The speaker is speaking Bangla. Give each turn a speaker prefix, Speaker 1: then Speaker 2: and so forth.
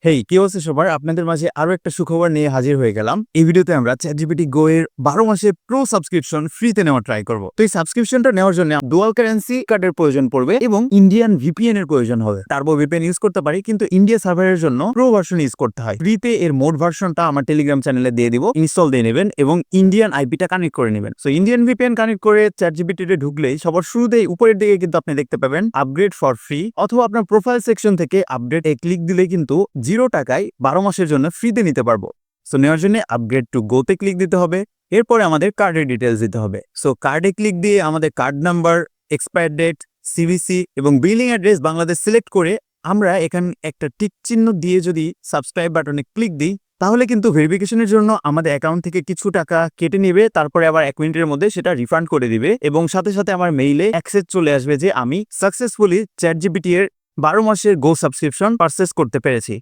Speaker 1: হেই, কি অবস্থা সবার? আপনাদের মাঝে আরো একটা সুখবর নিয়ে হাজির হয়ে গেলাম। এই ভিডিওতে আমরা ChatGPT Go এর 12 মাসের প্রো সাবস্ক্রিপশন ফ্রিতে নেওয়া ট্রাই করব। তো এই সাবস্ক্রিপশনটা নেওয়ার জন্য ডুয়াল কারেন্সি কার্ডের প্রয়োজন পড়বে এবং ইন্ডিয়ান VPN এর প্রয়োজন হবে। টার্বো VPN ইউজ করতে পারি, কিন্তু ইন্ডিয়া সার্ভারের জন্য প্রো ভার্সন ইউজ করতে হয়। ফ্রিতে এর মোড ভার্সনটা আমার টেলিগ্রাম চ্যানেলে দিয়ে দিব, ইনস্টল দিয়ে নেবেন এবং ইন্ডিয়ান আইপিটা কানেক্ট করে নেবেন। সো ইন্ডিয়ান VPN কানেক্ট করে ChatGPT তে ঢুকলেই সবার শুরুতেই উপরের দিকে কিন্তু আপনি দেখতে পাবেন আপগ্রেড ফর ফ্রি, অথবা আপনার প্রোফাইল সেকশন থেকে আপডেট ক্লিক দিলে কিন্তু 0 টাকায় 12 মাসের জন্য ফ্রিতে নিতে পারবো। সো নেওয়ার জন্য আপগ্রেড টু গোতে ক্লিক দিতে হবে। এরপরে আমাদের কার্ডের ডিটেলস দিতে হবে। সো কার্ডে ক্লিক দিয়ে আমাদের card number, expire date, CVC এবং বিলিং অ্যাড্রেস বাংলাদেশ সিলেক্ট করে আমরা এখানে একটা টিক চিহ্ন দিয়ে যদি সাবস্ক্রাইব বাটনে ক্লিক দিই, তাহলে কিন্তু ভেরিফিকেশনের জন্য আমাদের অ্যাকাউন্ট থেকে কিছু টাকা কেটে নেবে, তারপরে আবার 1 মিনিটের মধ্যে সেটা রিফান্ড করে দিবে এবং সাথে সাথে আমার মেইলে অ্যাক্সেস চলে আসবে যে আমি সাকসেসফুলি ChatGPT এর 12 মাসের গো সাবস্ক্রিপশন পারচেস করতে পেরেছি।